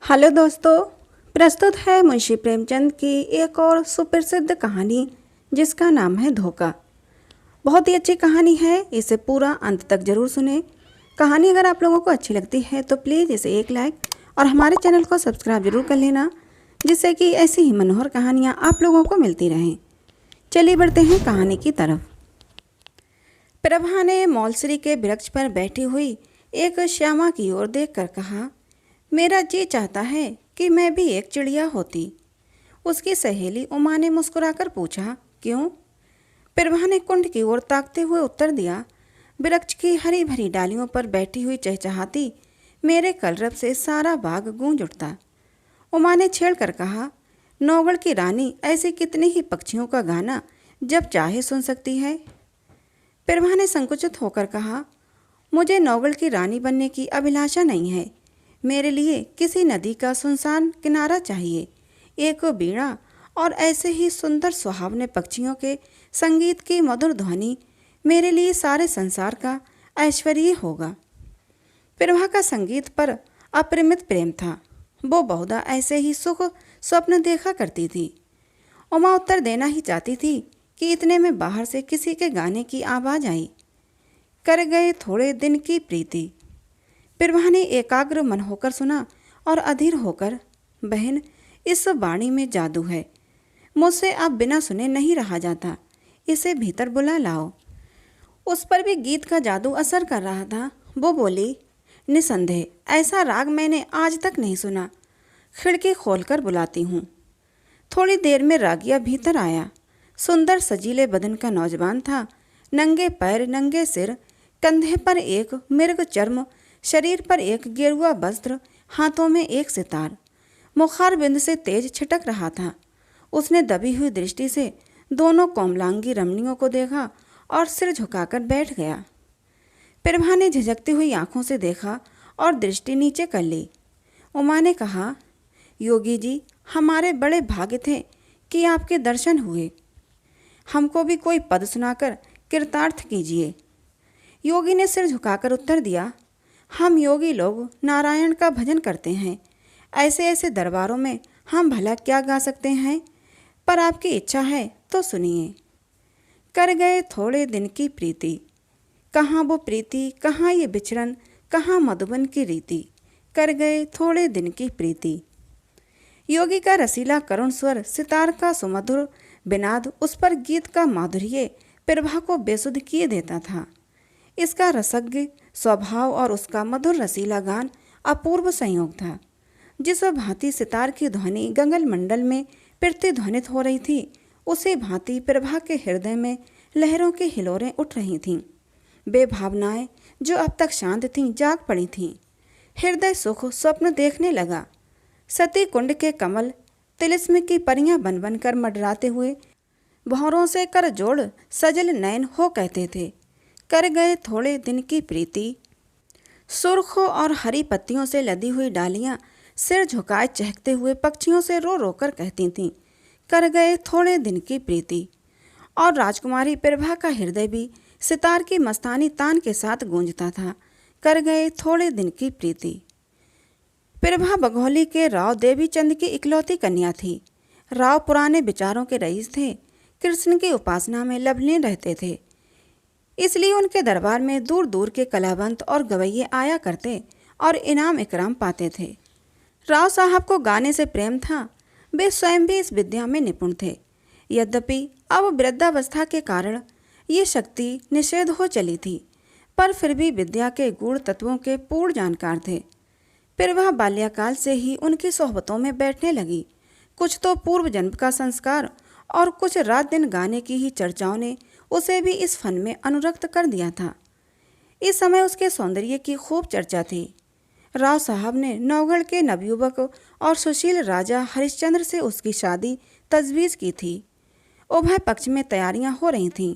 Hello दोस्तों। प्रस्तुत है मुंशी प्रेमचंद की एक और सुप्रसिद्ध कहानी जिसका नाम है धोखा। बहुत ही अच्छी कहानी है, इसे पूरा अंत तक जरूर सुने। कहानी अगर आप लोगों को अच्छी लगती है तो प्लीज़ इसे एक लाइक और हमारे चैनल को सब्सक्राइब जरूर कर लेना, जिससे कि ऐसी ही मनोहर कहानियाँ आप लोगों को मिलती रहें। चलिए बढ़ते हैं कहानी की तरफ। प्रभा ने मौलसरी के वृक्ष पर बैठी हुई एक श्यामा की ओर देखकर कहा, मेरा जी चाहता है कि मैं भी एक चिड़िया होती। उसकी सहेली उमा ने मुस्कुराकर पूछा, क्यों? प्रभा ने कुंड की ओर ताकते हुए उत्तर दिया, वृक्ष की हरी भरी डालियों पर बैठी हुई चहचहाती मेरे कलरव से सारा बाग गूंज उठता। उमा ने छेड़ कर कहा, नौगढ़ की रानी ऐसे कितने ही पक्षियों का गाना जब चाहे सुन सकती है। प्रभा ने संकुचित होकर कहा, मुझे नौगढ़ की रानी बनने की अभिलाषा नहीं है। मेरे लिए किसी नदी का सुनसान किनारा चाहिए, एक बीड़ा और ऐसे ही सुंदर सुहावने पक्षियों के संगीत की मधुर ध्वनि मेरे लिए सारे संसार का ऐश्वर्य होगा। प्रभा का संगीत पर अपरिमित प्रेम था। वो बहुधा ऐसे ही सुख स्वप्न देखा करती थी। उमा उत्तर देना ही चाहती थी कि इतने में बाहर से किसी के गाने की आवाज़ आई, कर गए थोड़े दिन की प्रीति। प्रभा ने एकाग्र मन होकर सुना और अधीर होकर, बहन, इस वाणी में जादू है, मुझसे अब बिना सुने नहीं रहा जाता, इसे भीतर बुला लाओ। उस पर भी गीत का जादू असर कर रहा था। वो बोली, निसंदेह ऐसा राग मैंने आज तक नहीं सुना, खिड़की खोलकर बुलाती हूँ। थोड़ी देर में रागिया भीतर आया। सुंदर सजीले बदन का नौजवान था, नंगे पैर नंगे सिर, कंधे पर एक मृग चर्म, शरीर पर एक गेरुआ वस्त्र, हाथों में एक सितार, मुखार बिंद से तेज छिटक रहा था। उसने दबी हुई दृष्टि से दोनों कोमलांगी रमणियों को देखा और सिर झुकाकर बैठ गया। प्रभा ने झिझकती हुई आंखों से देखा और दृष्टि नीचे कर ली। उमा ने कहा, योगी जी, हमारे बड़े भाग्य थे कि आपके दर्शन हुए। हमको भी कोई पद सुनाकर कृतार्थ कीजिए। योगी ने सिर झुकाकर उत्तर दिया, हम योगी लोग नारायण का भजन करते हैं, ऐसे ऐसे दरबारों में हम भला क्या गा सकते हैं, पर आपकी इच्छा है तो सुनिए। कर गए थोड़े दिन की प्रीति, कहाँ वो प्रीति, कहाँ ये बिछड़न, कहाँ मधुबन की रीति, कर गए थोड़े दिन की प्रीति। योगी का रसीला करुण स्वर, सितार का सुमधुर बिनाद, उस पर गीत का माधुर्य प्रभा को बेसुध किए देता था। इसका रसज्ञ स्वभाव और उसका मधुर रसीला गान अपूर्व संयोग था। जिस भांति सितार की ध्वनि गंगल मंडल में प्रतिध्वनित हो रही थी, उसी भांति प्रभा के हृदय में लहरों की हिलोरें उठ रही थीं। बेभावनाएं जो अब तक शांत थीं जाग पड़ी थीं। हृदय सुख स्वप्न देखने लगा। सती कुंड के कमल तिलिस्म की परियां बन बन कर मडराते हुए भौरों से कर जोड़ सजल नयन हो कहते थे, कर गए थोड़े दिन की प्रीति। सुर्ख और हरी पत्तियों से लदी हुई डालियां सिर झुकाए चहकते हुए पक्षियों से रो रो कर कहती थीं, कर गए थोड़े दिन की प्रीति। और राजकुमारी प्रभा का हृदय भी सितार की मस्तानी तान के साथ गूंजता था, कर गए थोड़े दिन की प्रीति। प्रभा बघौली के राव देवीचंद की इकलौती कन्या थी। राव पुराने विचारों के रईस थे, कृष्ण की उपासना में लवलीन रहते थे, इसलिए उनके दरबार में दूर दूर के कलावंत और गवैये आया करते और इनाम इकराम पाते थे। राव साहब को गाने से प्रेम था, वे स्वयं भी इस विद्या में निपुण थे। यद्यपि अब वृद्धावस्था के कारण ये शक्ति निषेध हो चली थी, पर फिर भी विद्या के गूढ़ तत्वों के पूर्ण जानकार थे। प्रभा बाल्यकाल से ही उनकी सोहबतों में बैठने लगी। कुछ तो पूर्व जन्म का संस्कार और कुछ रात दिन गाने की ही चर्चाओं ने उसे भी इस फन में अनुरक्त कर दिया था। इस समय उसके सौंदर्य की खूब चर्चा थी। राव साहब ने नौगढ़ के नवयुवक और सुशील राजा हरिश्चंद्र से उसकी शादी तजवीज़ की थी। उभय पक्ष में तैयारियां हो रही थीं।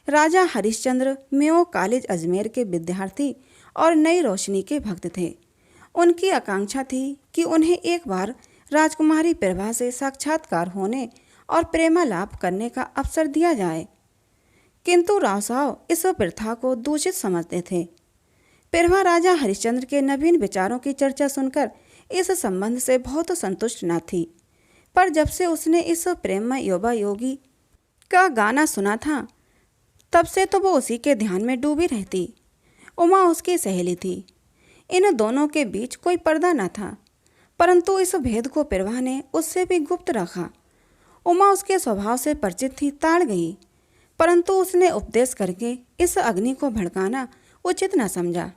राजा हरिश्चंद्र मेयो कॉलेज अजमेर के विद्यार्थी और नई रोशनी के भक्त थे। उनकी आकांक्षा थी कि उन्हें एक बार राजकुमारी प्रभा से साक्षात्कार होने और प्रेमालाप करने का अवसर दिया जाए, किंतु राव साहब इस प्रथा को दूषित समझते थे। प्रभा राजा हरिश्चंद्र के नवीन विचारों की चर्चा सुनकर इस संबंध से बहुत संतुष्ट न थी, पर जब से उसने इस प्रेममय युवा योगी का गाना सुना था, तब से तो वो उसी के ध्यान में डूबी रहती। उमा उसकी सहेली थी। इन दोनों के बीच कोई पर्दा न था, परंतु इस भेद को प्रभा ने उससे भी गुप्त रखा। उमा उसके स्वभाव से परिचित थी, ताड़ गई, परंतु उसने उपदेश करके इस अग्नि को भड़काना उचित न समझा।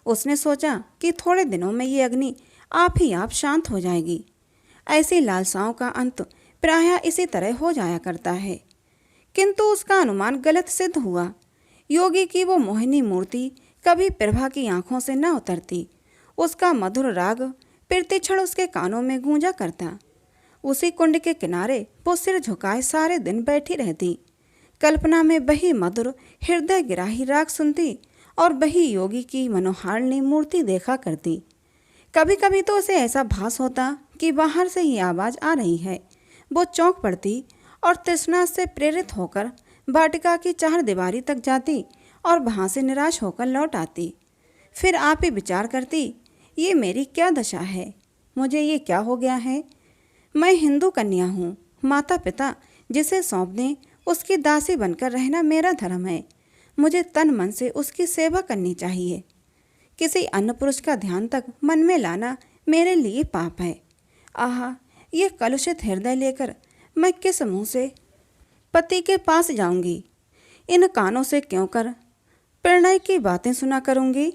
उसने सोचा कि थोड़े दिनों में ये अग्नि आप ही आप शांत हो जाएगी। ऐसी लालसाओं का अंत प्रायः इसी तरह हो जाया करता है। किंतु उसका अनुमान गलत सिद्ध हुआ। योगी की वो मोहिनी मूर्ति कभी प्रभा की आंखों से न उतरती। उसका मधुर राग प्रतिक्षण उसके कानों में गूंजा करता। उसी कुंड के किनारे वो सिर झुकाए सारे दिन बैठी रहती। कल्पना में वही मधुर हृदय गिराही राग सुनती और वही योगी की मनोहारिणी मूर्ति देखा करती। कभी कभी तो उसे ऐसा भास होता कि बाहर से ही आवाज़ आ रही है। वो चौंक पड़ती और तृष्णा से प्रेरित होकर वाटिका की चार दीवारी तक जाती और वहाँ से निराश होकर लौट आती। फिर आप ही विचार करती, ये मेरी क्या दशा है, मुझे ये क्या हो गया है। मैं हिंदू कन्या हूँ, माता पिता जिसे सौंप दें उसकी दासी बनकर रहना मेरा धर्म है। मुझे तन मन से उसकी सेवा करनी चाहिए। किसी अन्य पुरुष का ध्यान तक मन में लाना मेरे लिए पाप है। आह, ये कलुषित हृदय लेकर मैं किस मुंह से पति के पास जाऊंगी। इन कानों से क्यों कर प्रणय की बातें सुना करूंगी,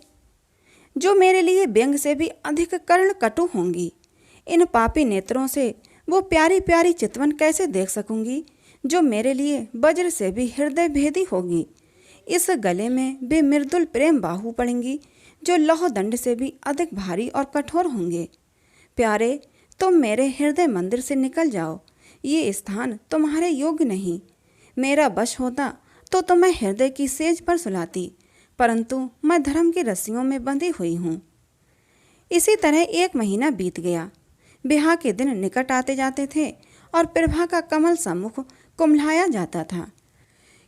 जो मेरे लिए व्यंग से भी अधिक कर्ण कटु होंगी। इन पापी नेत्रों से वो प्यारी प्यारी चितवन कैसे देख सकूंगी, जो मेरे लिए वज्र से भी हृदय भेदी होगी। इस गले में वे मृदुल प्रेम बाहु पड़ेंगी, जो लौह दंड से भी अधिक भारी और कठोर होंगे। प्यारे, तुम मेरे हृदय मंदिर से निकल जाओ। ये स्थान तुम्हारे योग्य नहीं। मेरा वश होता तो तुम्हें हृदय की सेज पर सुलाती, परंतु मैं धर्म की रस्सियों में बंधी हुई हूँ। इसी तरह 1 महीना बीत गया। ब्याह के दिन निकट आते जाते थे और प्रभा का कमल सम्मुख कुम्हलाया जाता था।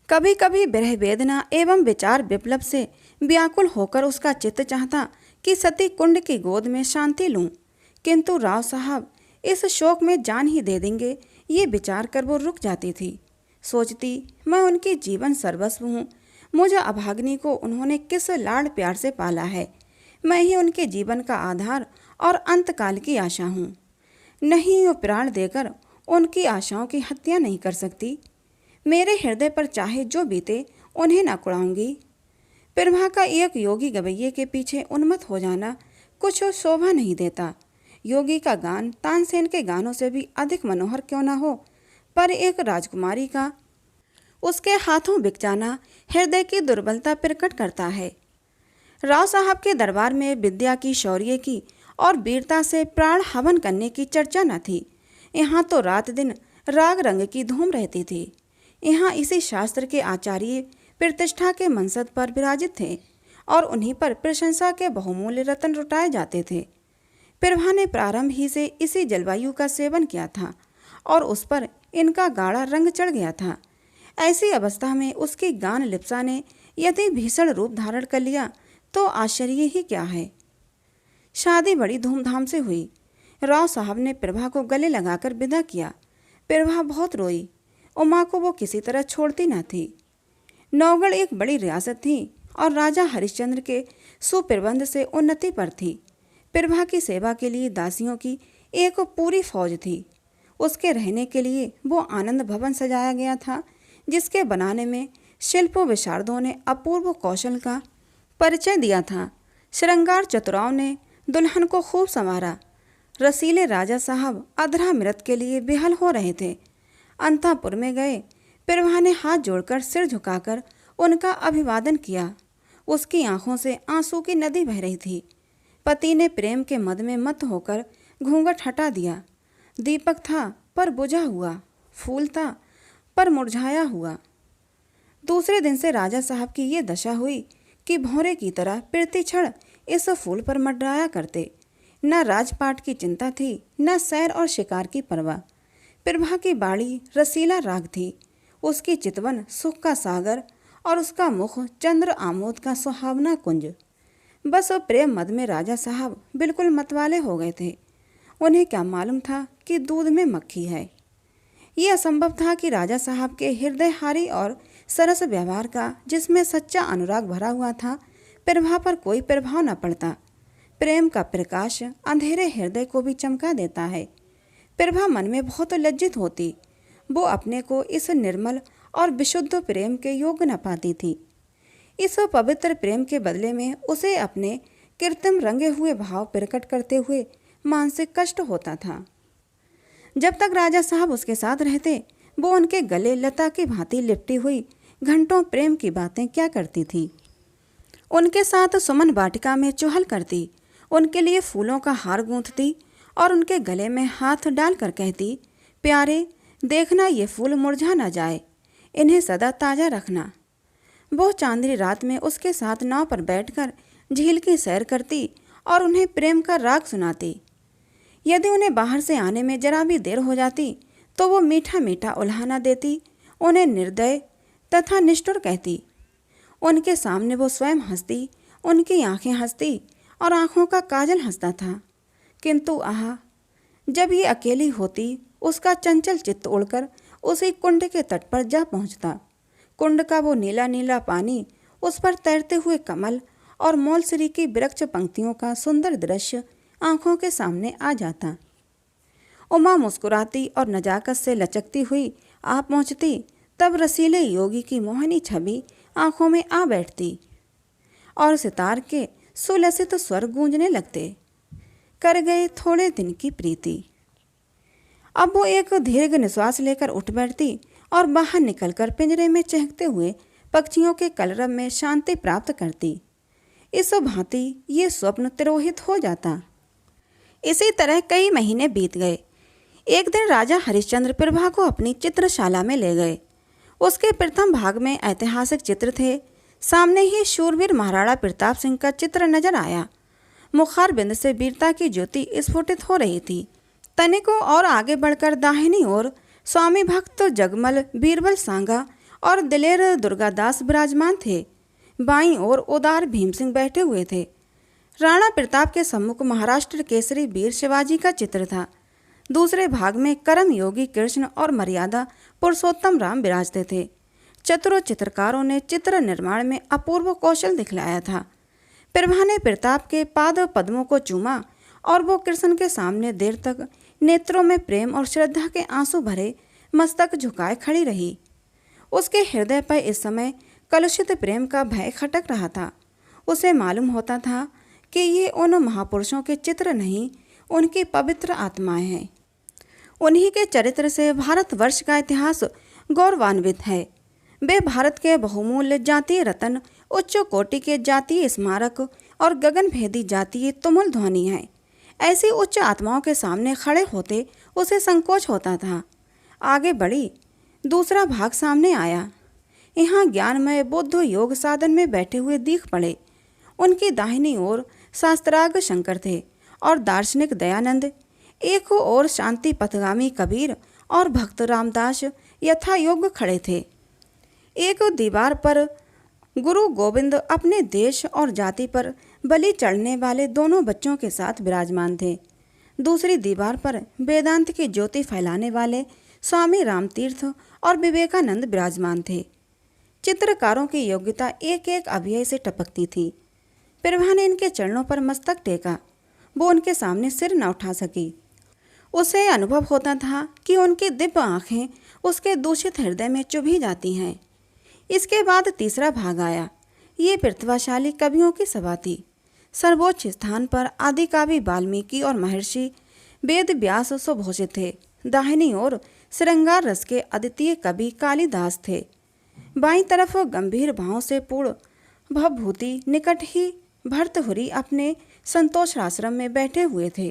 कभी कभी विरह वेदना एवं विचार विप्लव से व्याकुल होकर उसका चित्त चाहता कि सती कुंड की गोद में शांति लूं, किंतु राव साहब इस शोक में जान ही दे देंगे, ये विचार कर वो रुक जाती थी। सोचती, मैं उनकी जीवन सर्वस्व हूँ। मुझे अभाग्नि को उन्होंने किस लाड़ प्यार से पाला है। मैं ही उनके जीवन का आधार और अंतकाल की आशा हूँ। नहीं, वो प्राण देकर उनकी आशाओं की हत्या नहीं कर सकती। मेरे हृदय पर चाहे जो बीते उन्हें न कुड़ाऊंगी। प्रभा का एक योगी गवैये के पीछे उन्मत्त हो जाना कुछ शोभा नहीं देता। योगी का गान तानसेन के गानों से भी अधिक मनोहर क्यों न हो, पर एक राजकुमारी का उसके हाथों बिक जाना हृदय की दुर्बलता प्रकट करता है। राव साहब के दरबार में विद्या की, शौर्य की और वीरता से प्राण हवन करने की चर्चा न थी। यहाँ तो रात दिन राग रंग की धूम रहती थी। यहाँ इसी शास्त्र के आचार्य प्रतिष्ठा के मनसद पर विराजित थे और उन्हीं पर प्रशंसा के बहुमूल्य रत्न लुटाए जाते थे। प्रभा ने प्रारंभ ही से इसी जलवायु का सेवन किया था और उस पर इनका गाढ़ा रंग चढ़ गया था। ऐसी अवस्था में उसकी गान लिप्सा ने यदि भीषण रूप धारण कर लिया तो आश्चर्य ही क्या है। शादी बड़ी धूमधाम से हुई। राव साहब ने प्रभा को गले लगाकर विदा किया। प्रभा बहुत रोई। उमा को वो किसी तरह छोड़ती न थी। नौगढ़ एक बड़ी रियासत थी और राजा हरिश्चंद्र के सुप्रबंध से उन्नति पर थी। प्रभा की सेवा के लिए दासियों की एक पूरी फौज थी। उसके रहने के लिए वो आनंद भवन सजाया गया था, जिसके बनाने में शिल्प विशारदों ने अपूर्व कौशल का परिचय दिया था। श्रृंगार चतुराओं ने दुल्हन को खूब संवारा। रसीले राजा साहब अधरा मृत के लिए बेहाल हो रहे थे। अंतापुर में गए। प्रभा ने हाथ जोड़कर सिर झुकाकर उनका अभिवादन किया। उसकी आंखों से आंसू की नदी बह रही थी। पति ने प्रेम के मद में मत होकर घूंघट हटा दिया। दीपक था पर बुझा हुआ, फूल था पर मुरझाया हुआ। दूसरे दिन से राजा साहब की ये दशा हुई कि भौरे की तरह प्रतिक्षण इस फूल पर मंडराया करते। न राजपाट की चिंता थी, न सैर और शिकार की परवाह। प्रभा की बाड़ी रसीला राग थी, उसकी चितवन सुख का सागर और उसका मुख चंद्र आमोद का सुहावना कुंज। बस प्रेम मद में राजा साहब बिल्कुल मतवाले हो गए थे। उन्हें क्या मालूम था कि दूध में मक्खी है। ये असंभव था कि राजा साहब के हृदयहारी और सरस व्यवहार का, जिसमें सच्चा अनुराग भरा हुआ था, प्रभा पर कोई प्रभाव न पड़ता। प्रेम का प्रकाश अंधेरे हृदय को भी चमका देता है। प्रभा मन में बहुत लज्जित होती। वो अपने को इस निर्मल और विशुद्ध प्रेम के योग्य न पाती थी। इस पवित्र प्रेम के बदले में उसे अपने कृत्रिम रंगे हुए भाव प्रकट करते हुए मानसिक कष्ट होता था। जब तक राजा साहब उसके साथ रहते, वो उनके गले लता की भांति लिपटी हुई घंटों प्रेम की बातें क्या करती थी। उनके साथ सुमन वाटिका में चुहल करती, उनके लिए फूलों का हार गूंथती और उनके गले में हाथ डालकर कहती, प्यारे देखना ये फूल मुरझा न जाए, इन्हें सदा ताज़ा रखना। वो चांदनी रात में उसके साथ नाव पर बैठकर झील की सैर करती और उन्हें प्रेम का राग सुनाती। यदि उन्हें बाहर से आने में जरा भी देर हो जाती तो वो मीठा मीठा उल्हाना देती, उन्हें निर्दय तथा निष्ठुर कहती। उनके सामने वो स्वयं हंसती, उनकी आंखें हंसती और आंखों का काजल हंसता था। किंतु आह, जब ये अकेली होती, उसका चंचल चित्त उड़कर उसी कुंड के तट पर जा पहुंचता। कुंड का वो नीला नीला पानी, उस पर तैरते हुए कमल और मौलसरी की वृक्ष पंक्तियों का सुंदर दृश्य आंखों के सामने आ जाता। उमा मुस्कुराती और नजाकत से लचकती हुई आ पहुंचती, तब रसीले योगी की मोहनी छवि आंखों में आ बैठती और सितार के सुलसित स्वर गूंजने लगते। कर गए थोड़े दिन की प्रीति। अब वो एक दीर्घ निश्वास लेकर उठ बैठती और बाहर निकलकर पिंजरे में चहकते हुए पक्षियों के कलरव में शांति प्राप्त करती। इस भांति ये स्वप्न तिरोहित हो जाता। इसी तरह कई महीने बीत गए। एक दिन राजा हरिश्चंद्र प्रभा को अपनी चित्रशाला में ले गए। उसके प्रथम भाग में ऐतिहासिक चित्र थे। सामने ही शूरवीर महाराणा प्रताप सिंह का चित्र नजर आया। मुखार बिंद से वीरता की ज्योति स्फुटित हो रही थी। तनिकों और आगे बढ़कर दाहिनी ओर स्वामी भक्त जगमल, बीरबल सांगा और दिलेर दुर्गादास विराजमान थे। बाईं ओर उदार भीम सिंह बैठे हुए थे। राणा प्रताप के सम्मुख महाराष्ट्र केसरी वीर शिवाजी का चित्र था। दूसरे भाग में कर्म योगी कृष्ण और मर्यादा पुरुषोत्तम राम विराजते थे। चतुरों चित्रकारों ने चित्र निर्माण में अपूर्व कौशल दिखलाया था। प्रभा ने प्रताप के पाद पद्मों को चूमा और वो कृष्ण के सामने देर तक नेत्रों में प्रेम और श्रद्धा के आंसू भरे मस्तक झुकाए खड़ी रही। उसके हृदय पर इस समय कलुषित प्रेम का भय खटक रहा था। उसे मालूम होता था कि ये उन महापुरुषों के चित्र नहीं, उनकी पवित्र आत्माएं हैं। उन्हीं के चरित्र से भारतवर्ष का इतिहास गौरवान्वित है। वे भारत के बहुमूल्य जातीय रत्न, उच्च कोटि के जातीय स्मारक और गगनभेदी जातीय तुमुल ध्वनि हैं। ऐसी उच्च आत्माओं के सामने खड़े होते उसे संकोच होता था। आगे बढ़ी। दूसरा भाग सामने आया। यहाँ ज्ञानमय बुद्ध योग साधन में बैठे हुए दिख पड़े। उनकी दाहिनी ओर शास्त्रार्थ शंकर थे और दार्शनिक दयानंद। एक ओर शांति पथगामी कबीर और भक्त रामदास यथा योग्य खड़े थे। एक दीवार पर गुरु गोविंद अपने देश और जाति पर बलि चढ़ने वाले दोनों बच्चों के साथ विराजमान थे। दूसरी दीवार पर वेदांत की ज्योति फैलाने वाले स्वामी रामतीर्थ और विवेकानंद विराजमान थे। चित्रकारों की योग्यता एक एक अव्यय से टपकती थी। प्रभा ने इनके चरणों पर मस्तक टेका। वो उनके सामने सिर न उठा सकी। उसे अनुभव होता था कि उनकी दिव्य आंखें उसके दूषित हृदय में चुभी जाती हैं। इसके बाद तीसरा भाग आया। ये प्रतिभाशाली कवियों की सभा थी। सर्वोच्च स्थान पर आदिकवि वाल्मीकि और महर्षि वेद व्यास सुभूषित थे। दाहिनी ओर श्रृंगार रस के अद्वितीय कवि कालिदास थे। बाईं तरफ गंभीर भाव से पूर्ण भवभूति निकट ही भर्तृहरि अपने संतोष आश्रम में बैठे हुए थे।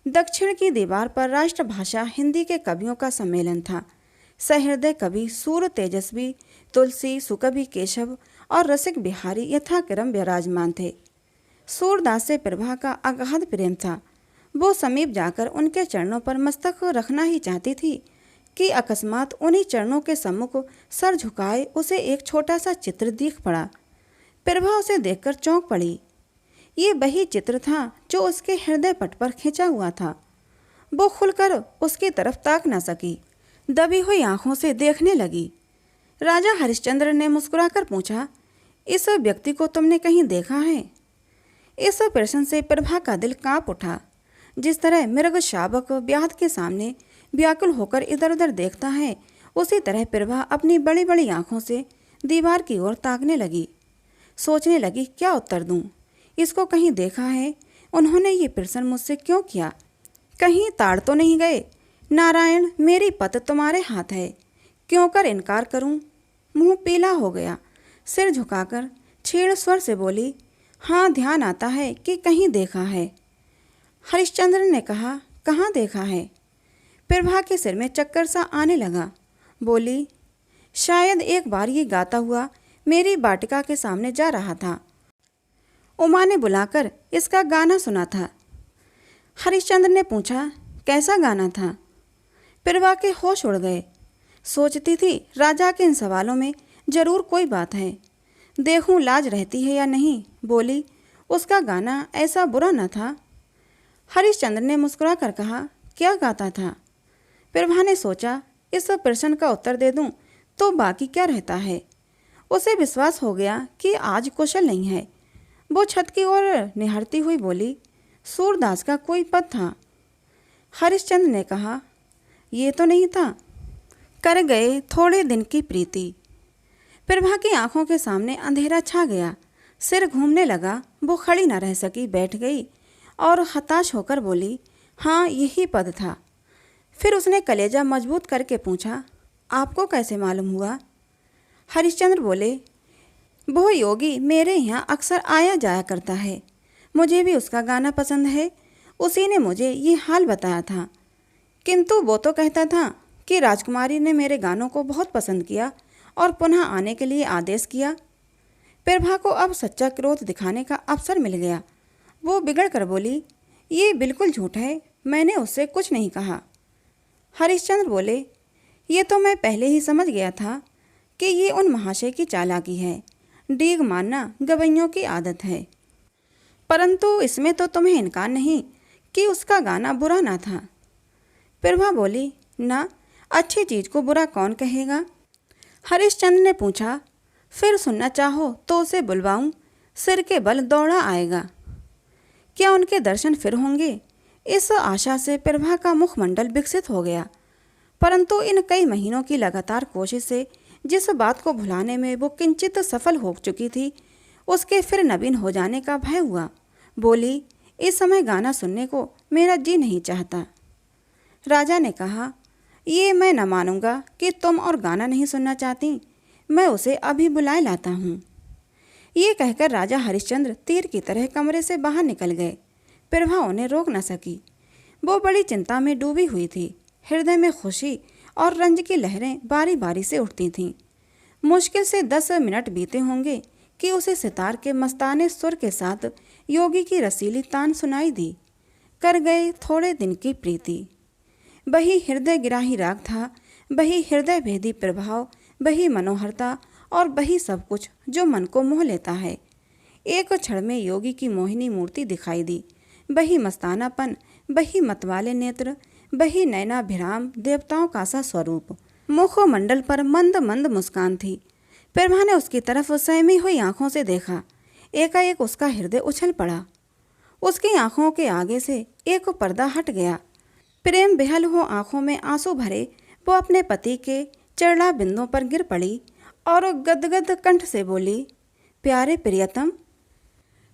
दक्षिण की दीवार पर राष्ट्रभाषा हिंदी के कवियों का सम्मेलन था। सहृदय कवि सूर तेजस्वी, तुलसी, सुकवि केशव और रसिक बिहारी यथाक्रम विराजमान थे। सूरदास से प्रभा का अगाध प्रेम था। वो समीप जाकर उनके चरणों पर मस्तक रखना ही चाहती थी कि अकस्मात उन्हीं चरणों के सम्मुख सर झुकाए उसे एक छोटा सा चित्र दिख पड़ा। प्रभा उसे देखकर चौंक पड़ी। ये वही चित्र था जो उसके हृदय पट पर खिंचा हुआ था। वो खुलकर उसकी तरफ ताक न सकी, दबी हुई आंखों से देखने लगी। राजा हरिश्चंद्र ने मुस्कुराकर पूछा, इस व्यक्ति को तुमने कहीं देखा है? इस प्रश्न से प्रभा का दिल कांप उठा। जिस तरह मृग शावक ब्याहत के सामने व्याकुल होकर इधर उधर देखता है, उसी तरह प्रभा अपनी बड़ी बड़ी आंखों से दीवार की ओर ताकने लगी। सोचने लगी, क्या उत्तर दूं? इसको कहीं देखा है? उन्होंने ये प्रश्न मुझसे क्यों किया? कहीं ताड़ तो नहीं गए? नारायण, मेरी पत तुम्हारे हाथ है, क्यों कर इनकार करूं? मुंह पीला हो गया, सिर झुकाकर छीड़ स्वर से बोली, हाँ, ध्यान आता है कि कहीं देखा है। हरिश्चंद्र ने कहा, कहाँ देखा है? प्रभा के सिर में चक्कर सा आने लगा। बोली, शायद एक बार ये गाता हुआ मेरी वाटिका के सामने जा रहा था। उमा ने बुलाकर इसका गाना सुना था। हरिश्चंद्र ने पूछा, कैसा गाना था? प्रभा के होश उड़ गए। सोचती थी, राजा के इन सवालों में जरूर कोई बात है, देखूं लाज रहती है या नहीं। बोली, उसका गाना ऐसा बुरा न था। हरिश्चंद्र ने मुस्कुरा कर कहा, क्या गाता था? प्रभा ने सोचा, इस प्रश्न का उत्तर दे दूं तो बाकी क्या रहता है। उसे विश्वास हो गया कि आज कुशल नहीं है। वो छत की ओर निहारती हुई बोली, सूरदास का कोई पद था। हरिश्चंद्र ने कहा, ये तो नहीं था। कर गए थोड़े दिन की प्रीति। प्रभा की आंखों के सामने अंधेरा छा गया, सिर घूमने लगा। वो खड़ी न रह सकी, बैठ गई और हताश होकर बोली, हाँ, यही पद था। फिर उसने कलेजा मजबूत करके पूछा, आपको कैसे मालूम हुआ? हरिश्चंद्र बोले, वो योगी मेरे यहाँ अक्सर आया जाया करता है, मुझे भी उसका गाना पसंद है, उसी ने मुझे ये हाल बताया था। किंतु वो तो कहता था कि राजकुमारी ने मेरे गानों को बहुत पसंद किया और पुनः आने के लिए आदेश किया। प्रभा को अब सच्चा क्रोध दिखाने का अवसर मिल गया। वो बिगड़ कर बोली, ये बिल्कुल झूठ है, मैंने उससे कुछ नहीं कहा। हरिश्चंद्र बोले, ये तो मैं पहले ही समझ गया था कि ये उन महाशय की चालाकी है, डीग मारना गवैयों की आदत है। परंतु इसमें तो तुम्हें इनकार नहीं कि उसका गाना बुरा ना था। प्रभा बोली, ना, अच्छी चीज़ को बुरा कौन कहेगा? हरिश्चंद्र ने पूछा, फिर सुनना चाहो तो उसे बुलवाऊं? सिर के बल दौड़ा आएगा। क्या उनके दर्शन फिर होंगे? इस आशा से प्रभा का मुखमंडल विकसित हो गया। परंतु इन कई महीनों की लगातार कोशिश से जिस बात को भुलाने में वो किंचित सफल हो चुकी थी, उसके फिर नवीन हो जाने का भय हुआ। बोली, इस समय गाना सुनने को मेरा जी नहीं चाहता। राजा ने कहा, ये मैं न मानूंगा कि तुम और गाना नहीं सुनना चाहती, मैं उसे अभी बुलाए लाता हूँ। ये कहकर राजा हरिश्चंद्र तीर की तरह कमरे से बाहर निकल गए। प्रभा उन्हें रोक न सकी। वो बड़ी चिंता में डूबी हुई थी। हृदय में खुशी और रंज की लहरें बारी बारी से उठती थीं। मुश्किल से 10 मिनट बीते होंगे कि उसे सितार के मस्ताने सुर के साथ योगी की रसीली तान सुनाई दी। कर गए थोड़े दिन की प्रीति। वही हृदय गिराही राग था, वही हृदय भेदी प्रभाव, वही मनोहरता और वही सब कुछ जो मन को मोह लेता है। एक क्षण में योगी की मोहिनी मूर्ति दिखाई दी। वही मस्तानापन, वही मतवाले नेत्र, वही नयनाभिराम देवताओं का सा स्वरूप। मुखमंडल पर मंद मंद मुस्कान थी। प्रभा ने उसकी तरफ सहमी हुई आंखों से देखा। एकाएक उसका हृदय उछल पड़ा। उसकी आंखों के आगे से एक पर्दा हट गया। प्रेम बेहल हो आंखों में आंसू भरे वो अपने पति के चरला बिंदों पर गिर पड़ी और गदगद कंठ से बोली, प्यारे प्रियतम।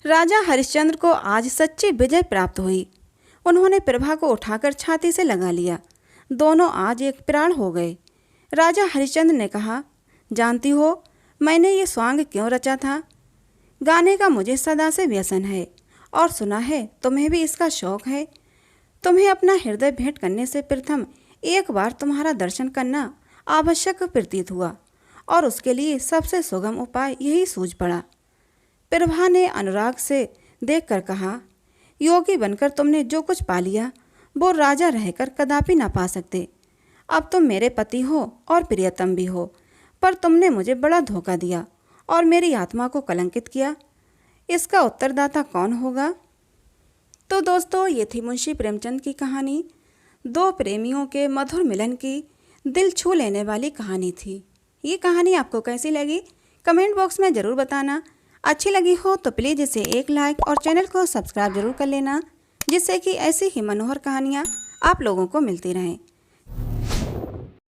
राजा हरिश्चंद्र को आज सच्ची विजय प्राप्त हुई। उन्होंने प्रभा को उठाकर छाती से लगा लिया। दोनों आज एक प्राण हो गए। राजा हरिश्चंद्र ने कहा, जानती हो मैंने ये स्वांग क्यों रचा था? गाने का मुझे सदा से व्यसन है और सुना है तुम्हें भी इसका शौक है। तुम्हें अपना हृदय भेंट करने से प्रथम एक बार तुम्हारा दर्शन करना आवश्यक प्रतीत हुआ और उसके लिए सबसे सुगम उपाय यही सूझ पड़ा। प्रभा ने अनुराग से देखकर कहा, योगी बनकर तुमने जो कुछ पा लिया वो राजा रहकर कदापि ना पा सकते। अब तुम मेरे पति हो और प्रियतम भी हो, पर तुमने मुझे बड़ा धोखा दिया और मेरी आत्मा को कलंकित किया। इसका उत्तरदाता कौन होगा? तो दोस्तों, ये थी मुंशी प्रेमचंद की कहानी। दो प्रेमियों के मधुर मिलन की दिल छू लेने वाली कहानी थी। ये कहानी आपको कैसी लगी कमेंट बॉक्स में ज़रूर बताना। अच्छी लगी हो तो प्लीज़ इसे एक लाइक और चैनल को सब्सक्राइब जरूर कर लेना, जिससे कि ऐसी ही मनोहर कहानियाँ आप लोगों को मिलती रहें।